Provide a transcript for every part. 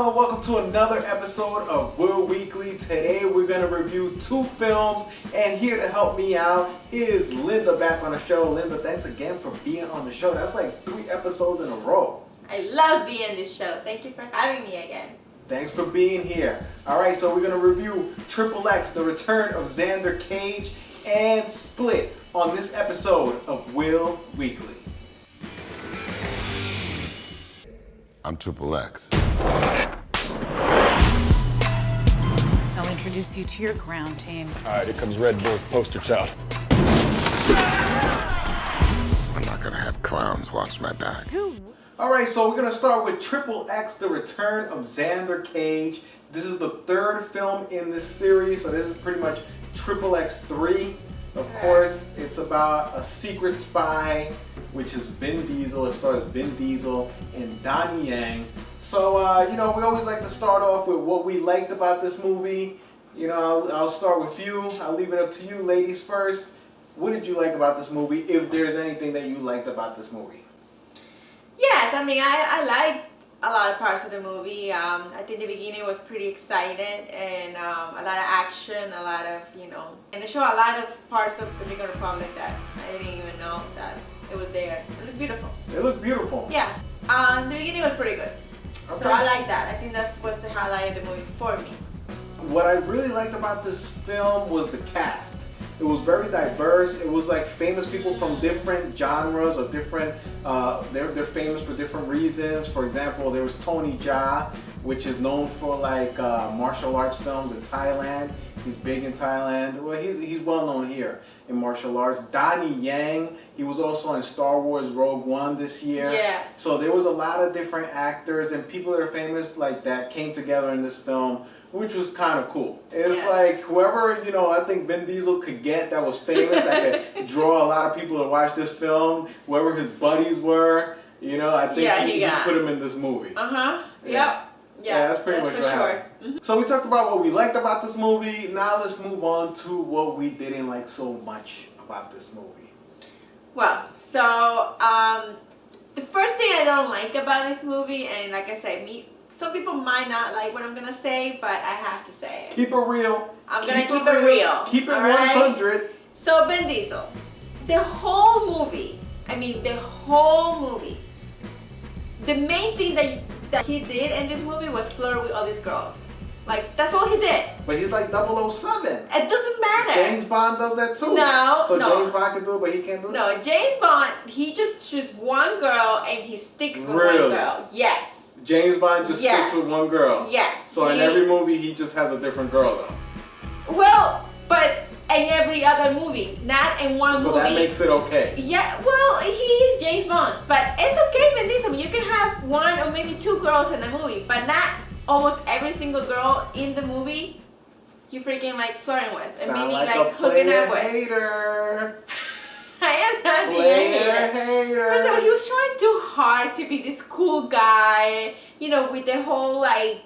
Hello and welcome to another episode of Will Weekly. Today we're going to review two films, and here to help me out is Linda back on the show. Linda, thanks again for being on the show. That's like 3 episodes in a row. I love being on this show. Thank you for having me again. Thanks for being here. Alright, so we're going to review XXX, The Return of Xander Cage, and Split on this episode of Will Weekly. I'm XXX. I'll introduce you to your ground team. All right, here comes Red Bull's poster child. I'm not gonna have clowns watch my back. Alright, so we're going to start with XXX, The Return of Xander Cage. This is the 3rd film in this series, so this is pretty much XXX 3. Of course, it's about a secret spy, which is Vin Diesel. It stars Vin Diesel and Donnie Yen. So, we always like to start off with what we liked about this movie. I'll start with you. I'll leave it up to you, ladies first. What did you like about this movie, if there's anything that you liked about this movie? Yes, I liked a lot of parts of the movie. I think the beginning was pretty exciting and a lot of action, a lot of, and they show a lot of parts of the Dominican Republic that I didn't even know that it was there. It looked beautiful. It looked beautiful. Yeah, the beginning was pretty good. Okay. So I like that. I think that was the highlight of the movie for me. What I really liked about this film was the cast. It was very diverse. It was like famous people from different genres or different, they're famous for different reasons. For example, there was Tony Jaa, which is known for like martial arts films in Thailand. He's big in Thailand. Well, he's well known here in martial arts. Donnie Yen, he was also in Star Wars Rogue One this year. Yes. So there was a lot of different actors and people that are famous like that came together in this film, which was kind of cool. It's like whoever, I think Vin Diesel could get that was famous, that could draw a lot of people to watch this film, whoever his buddies were, I think he put him in this movie. Uh-huh. Yeah. Yeah, that's pretty much what happened. Mm-hmm. So we talked about what we liked about this movie. Now let's move on to what we didn't like so much about this movie. Well, so the first thing I don't like about this movie, and like I said, some people might not like what I'm gonna say, but I have to say it. Keep it real. I'm gonna keep it real. Keep it 100. Right? So Vin Diesel, the whole movie, the main thing that he did in this movie was flirt with all these girls. Like, that's all he did. But he's like 007. It doesn't matter. James Bond does that too. No. James Bond can do it, but he can't do it? No, James Bond, he just chooses one girl and he sticks with one girl. Yes. James Bond just sticks with one girl. Yes. So in every movie, he just has a different girl, though. Well, but in every other movie, not in one movie. So that makes it okay. Yeah, well, he is James Bond, but it's okay with this. I mean, you can have 1 or maybe 2 girls in a movie, but not almost every single girl in the movie you freaking like flirting with and maybe like hooking up with. Hater. I am not being a hater. First of all, he was trying too hard to be this cool guy, with the whole like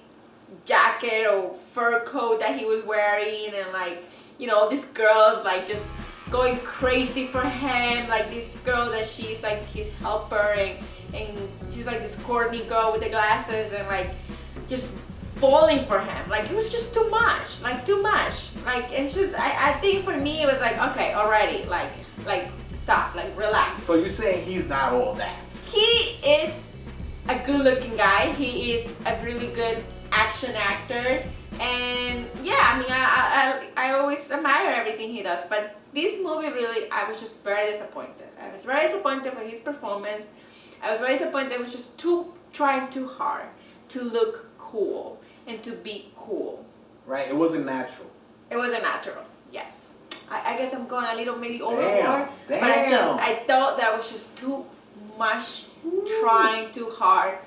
jacket or fur coat that he was wearing, and like, all these girls like just going crazy for him, like this girl that she's like his helper, and she's like this corny girl with the glasses, and like just falling for him. Like, it was just too much. Like, it's just, I think for me it was like, okay, already, like stop, like relax. So you're saying he's not all that? He is a good looking guy. He is a really good action actor, and yeah, I always admire everything he does, but this movie really, I was just very disappointed. I was very disappointed with his performance. I was very disappointed. It was just trying too hard to look cool and to be cool. Right, it wasn't natural. It wasn't natural, yes. I guess I'm going a little maybe overboard, but Damn. I thought that was just too much, trying too hard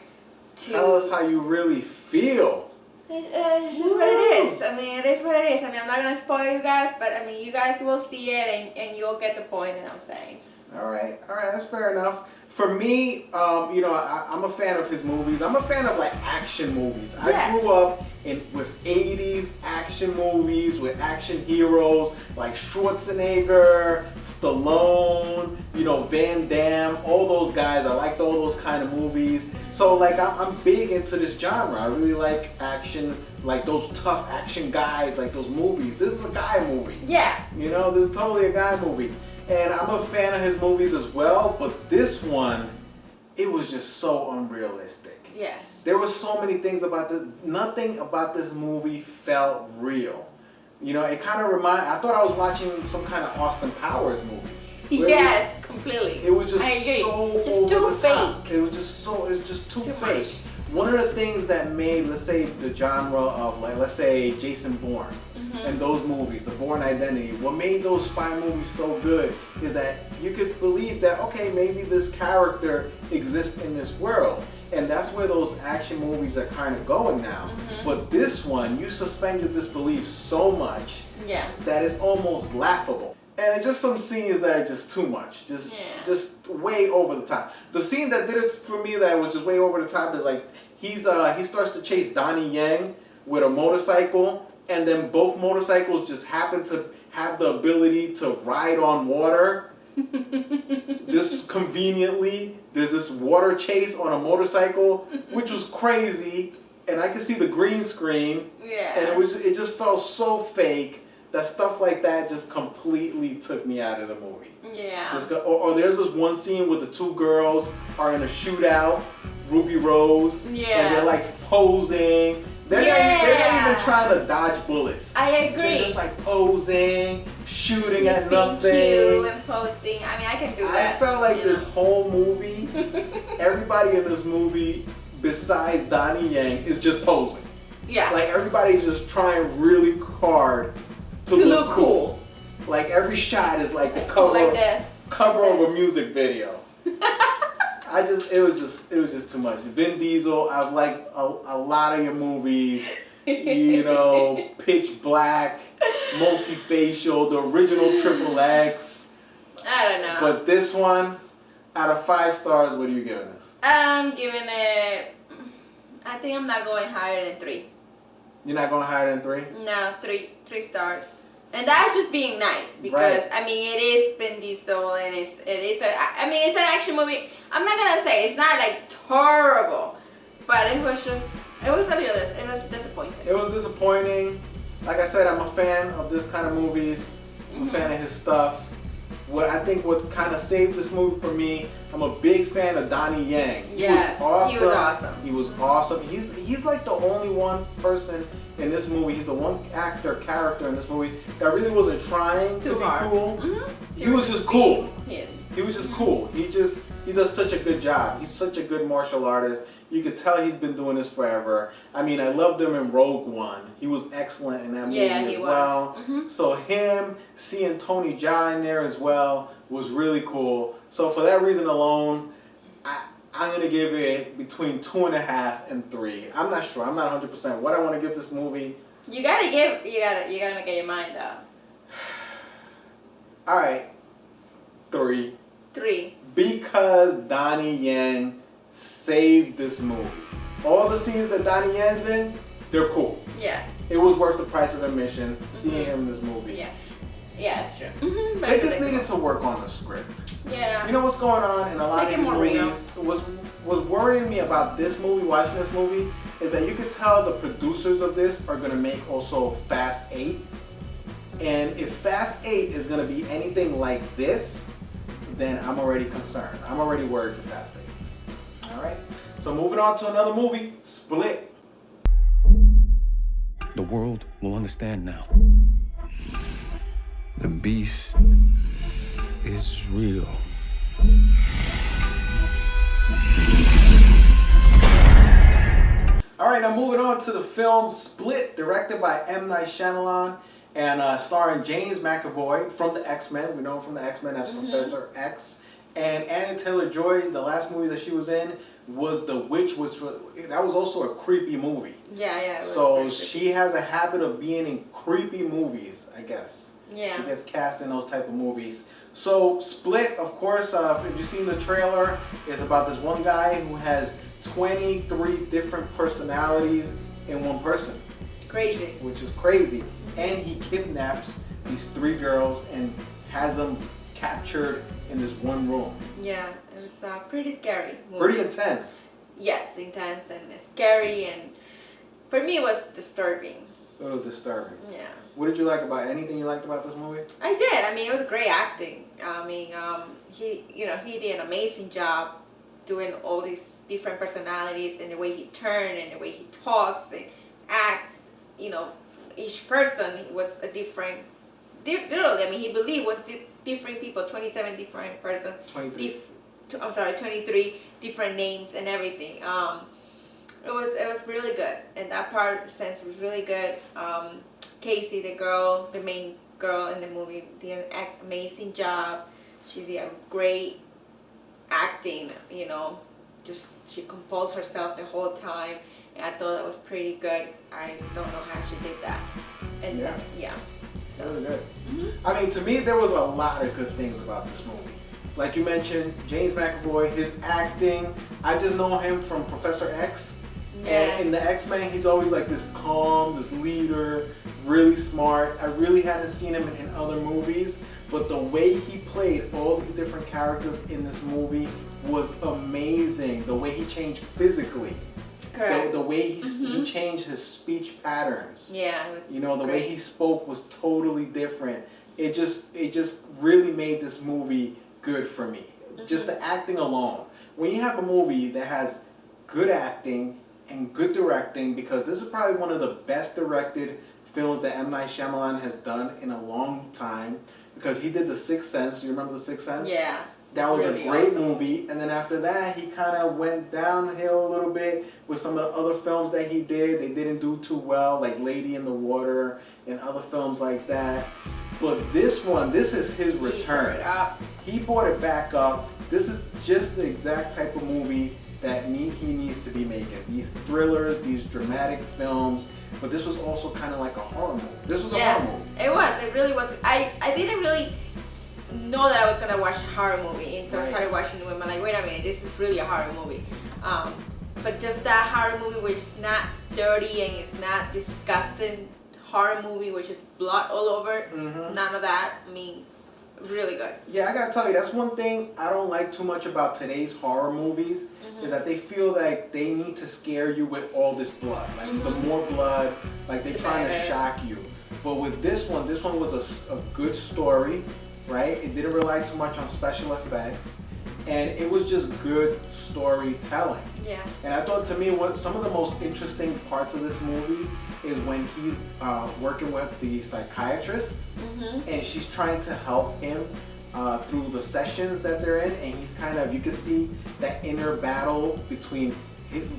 to... Tell us how you really feel. It's just what it is. I mean, it is what it is. I mean, I'm not going to spoil you guys, but I mean, you guys will see it and you'll get the point that I'm saying. Alright, that's fair enough. For me, I'm a fan of his movies. I'm a fan of like action movies. Yes. I grew up with 80s action movies with action heroes like Schwarzenegger, Stallone, you know, Van Damme, all those guys. I liked all those kind of movies. So like I'm big into this genre. I really like action, like those tough action guys, like those movies. This is a guy movie. Yeah. You know, this is totally a guy movie. And I'm a fan of his movies as well, but this one, it was just so unrealistic. Yes. There were so many things about this. Nothing about this movie felt real. You know, it kind of I thought I was watching some kind of Austin Powers movie. Yes, completely. It was just I agree. so Just over too the top. fake. It was just so, it's just too fake. Much. One of the things that made, let's say, the genre of, like, let's say, Jason Bourne and those movies, the Bourne Identity, what made those spy movies so good is that you could believe that, okay, maybe this character exists in this world. And that's where those action movies are kind of going now. But this one, you suspended disbelief so much that it's almost laughable. And it's just some scenes that are just too much, just way over the top. The scene that did it for me that was just way over the top is like he starts to chase Donnie Yen with a motorcycle, and then both motorcycles just happen to have the ability to ride on water. Just conveniently, there's this water chase on a motorcycle, which was crazy, and I could see the green screen, and it just felt so fake. That stuff like that just completely took me out of the movie. Yeah. Or there's this one scene where the two girls are in a shootout, Ruby Rose, and they're like posing. They're not even trying to dodge bullets. I agree. They're just like posing, shooting Just at being nothing. cute and posting. I mean, I can do that. I felt like this whole movie, everybody in this movie besides Donnie Yen is just posing. Yeah. Like everybody's just trying really hard to look cool. Like every shot is like the cover of a music video. It was just too much. Vin Diesel, I've liked a lot of your movies. You know, Pitch Black, Multifacial, the original XXX. I don't know. But this one, out of 5 stars, what are you giving this? I'm giving it. I think I'm not going higher than 3. You're not going higher than 3? No, 3 stars. And that's just being nice because Right. I mean it is Vin Diesel and it's an action movie. I'm not gonna say it's not like terrible, but it was disappointing. It was disappointing. Like I said, I'm a fan of this kind of movies. I'm a fan of his stuff. What kind of saved this movie for me, I'm a big fan of Donnie Yen. Yes, he was awesome. He was awesome. He's like the only one person in this movie. He's the one character in this movie that really wasn't trying to be cool. He was just cool. He was just cool. He does such a good job. He's such a good martial artist. You could tell he's been doing this forever. I mean, I loved him in Rogue One. He was excellent in that movie as well. So him, seeing Tony Jaa in there as well was really cool. So for that reason alone, I'm going to give it between 2.5 and 3. I'm not sure. I'm not 100% what I want to give this movie. You gotta make up your mind though. Alright. 3. 3. Because Donnie Yen saved this movie. All the scenes that Donnie Yen's in, they're cool. Yeah. It was worth the price of admission seeing him in this movie. Yeah. Yeah, that's true. They just needed to work on the script. Yeah. You know what's going on in a lot of these movies? Was worrying me about this movie, watching this movie, is that you could tell the producers of this are going to make also Fast 8. And if Fast 8 is going to be anything like this, then I'm already concerned. I'm already worried for Fast 8. Alright? So moving on to another movie, Split. The world will understand now. The beast is real. Alright, now moving on to the film Split, directed by M. Night Shyamalan and starring James McAvoy from the X-Men. We know him from the X-Men as Professor X. And Anya Taylor-Joy, the last movie that she was in was The Witch, that was also a creepy movie. Yeah. So she has a habit of being in creepy movies, I guess. Yeah. She gets cast in those type of movies. So Split, of course, if you've seen the trailer, is about this one guy who has 23 different personalities in one person. Crazy. Which is crazy. And he kidnaps these 3 girls and has them captured in this one room. Yeah, it was pretty scary movie. Pretty intense. Yes, intense and scary, and for me it was disturbing. A little disturbing. Yeah. What did you like about anything you liked about this movie? I did. I mean, it was great acting. I mean, he did an amazing job doing all these different personalities and the way he turned and the way he talks and acts. You know, each person was a different. Literally, I mean, he believed was different people. 27 different persons. 23. 23 different names and everything. It was really good, and that part sense was really good. Casey, the main girl in the movie, did an amazing job. She did a great acting. You know, just she composed herself the whole time, and I thought that was pretty good. I don't know how she did that, and yeah. Really good. I mean, to me, there was a lot of good things about this movie. Like you mentioned, James McAvoy, his acting. I just know him from Professor X. Yeah. And in the X-Men, he's always like this calm, this leader, really smart. I really hadn't seen him in other movies, but the way he played all these different characters in this movie was amazing. The way he changed physically. Correct. The way he changed his speech patterns. Yeah, it was. The way he spoke was totally different. It just really made this movie good for me. Just the acting alone. When you have a movie that has good acting and good directing, because this is probably one of the best directed films that M. Night Shyamalan has done in a long time, because he did The Sixth Sense. You remember The Sixth Sense? Yeah. That was really a great awesome movie, and then after that, he kind of went downhill a little bit with some of the other films that he did. They didn't do too well, like Lady in the Water and other films like that. But this one, this is his return. He brought it back up. This is just the exact type of movie that he needs to be making. These thrillers, these dramatic films, but this was also kind of like a horror movie. This was a horror movie. It was. It really was. I didn't really know that I was gonna watch a horror movie until I started watching the movie. I'm like, wait a minute, this is really a horror movie. But just that horror movie which is not dirty and it's not disgusting horror movie which is blood all over. None of that. I mean, really good. Yeah, I gotta tell you, that's one thing I don't like too much about today's horror movies, is that they feel like they need to scare you with all this blood. Like the more blood, like they're trying to shock you. But with this one was a good story, right? It didn't rely too much on special effects, and it was just good storytelling. Yeah. And I thought, to me, what some of the most interesting parts of this movie is when he's working with the psychiatrist, and she's trying to help him through the sessions that they're in, and he's kind of, you can see that inner battle between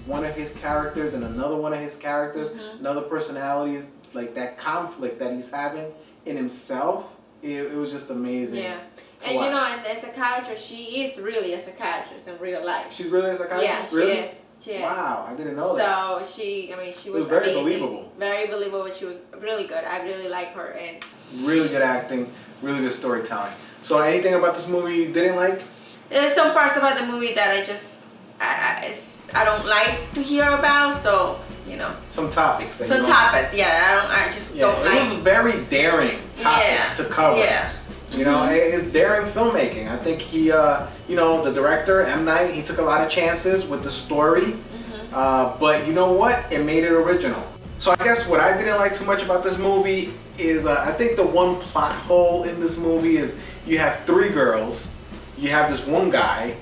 one of his characters and another one of his characters, another personality, like that conflict that he's having in himself. It was just amazing. Yeah. And watch. you know, and the psychiatrist, she is really a psychiatrist in real life. She's really a psychiatrist? Yeah, really? She is. Wow, I didn't know that. So she It was was very amazing. believable. Very believable. She was really good. I really like her, and Really good acting, really good storytelling. So anything about this movie you didn't like? there's some parts about the movie that I don't like to hear about. So you know, Some topics. That some you don't- topics. Yeah, I just don't It like. was a very daring topic to cover. Yeah. You know, it's daring filmmaking. I think he, the director, M. Night, he took a lot of chances with the story. But you know what? It made it original. So I guess what I didn't like too much about this movie is I think the one plot hole in this movie is you have 3 girls, you have this one guy,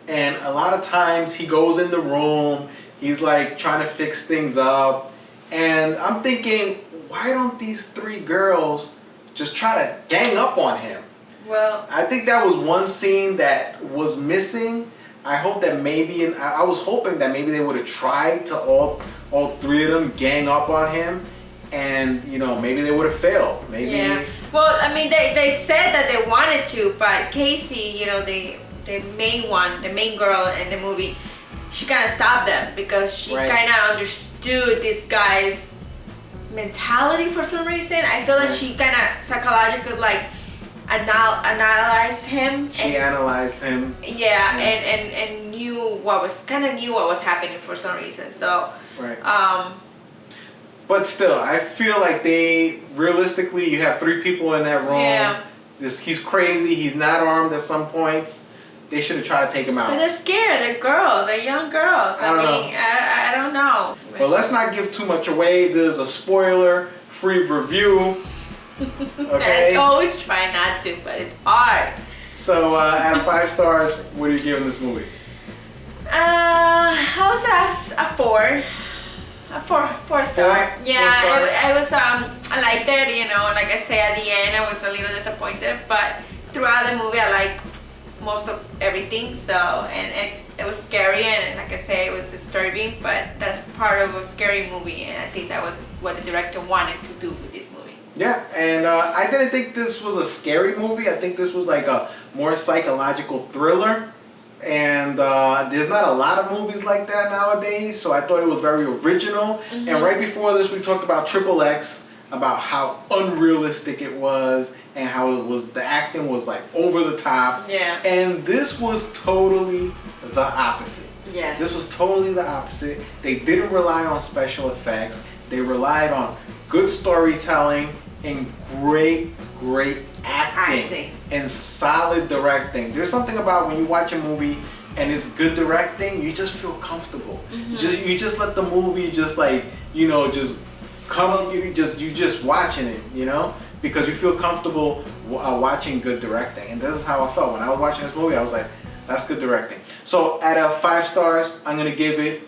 and a lot of times he goes in the room, he's like trying to fix things up, and I'm thinking, why don't these 3 girls just try to gang up on him? Well, I think that was one scene that was missing. I hope that maybe, I was hoping that maybe they would have tried to all 3 of them gang up on him, and maybe they would have failed. Maybe. yeah. Well, I mean, they said that they wanted to, but Casey, the main girl in the movie, she kind of stopped them because she kind of understood this guy's mentality for some reason. I feel like she kind of psychologically analyzed him. She analyzed him. Yeah, and knew what was happening for some reason. So Right. But still, I feel like realistically, you have 3 people in that room. Yeah. He's crazy. He's not armed at some points. They should have tried to take him out. But they're scared. They're girls. They're young girls. I don't know. But let's not give too much away. There's a spoiler-free review. Okay. I always try not to, but it's hard. So, out of 5 stars, what are you giving this movie? I was a 4. A 4 star. Yeah, I was I liked it, you know, like I said at the end I was a little disappointed, but throughout the movie I liked most of everything, so and it was scary and like I said it was disturbing, but that's part of a scary movie and I think that was what the director wanted to do with this movie. Yeah, and I didn't think this was a scary movie. I think this was like a more psychological thriller. And there's not a lot of movies like that nowadays, so I thought it was very original. And right before this, we talked about XXX, about how unrealistic it was, and how the acting was like over the top. Yeah. And this was totally the opposite. Yes. This was totally the opposite. They didn't rely on special effects. They relied on good storytelling and great acting and solid directing. There's something about when you watch a movie and it's good directing, you just feel comfortable. You just let the movie just like, you know, just come. You just watching it, you know, because you feel comfortable watching good directing. And this is how I felt when I was watching this movie. I was like, that's good directing. So out of 5 stars, I'm gonna give it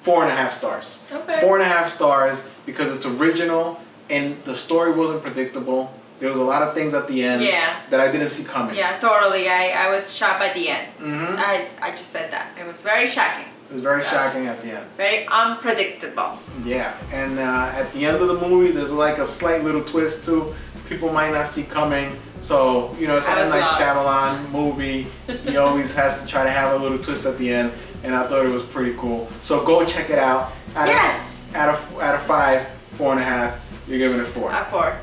4.5 stars. Okay. 4.5 stars because it's original and the story wasn't predictable. There was a lot of things at the end that I didn't see coming. Yeah, totally. I was shocked by the end. I just said that. It was very shocking. It was very shocking at the end. Very unpredictable. Yeah, and at the end of the movie, there's like a slight little twist too. People might not see coming. So, you know, it's a nice Shyamalan movie. He always has to try to have a little twist at the end, and I thought it was pretty cool. So go check it out. Out of 5, 4.5, you're giving it 4. A 4.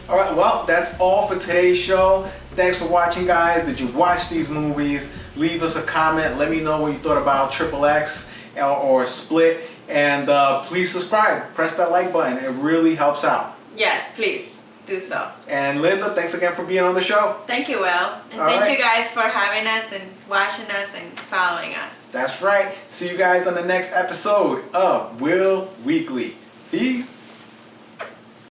All right, well, that's all for today's show. Thanks for watching, guys. Did you watch these movies? Leave us a comment. Let me know what you thought about XXX or Split. And please subscribe. Press that like button. It really helps out. Yes, please do so. And Linda, thanks again for being on the show. Thank you, Will. And thank you guys for having us and watching us and following us. That's right. See you guys on the next episode of Will Weekly. Peace.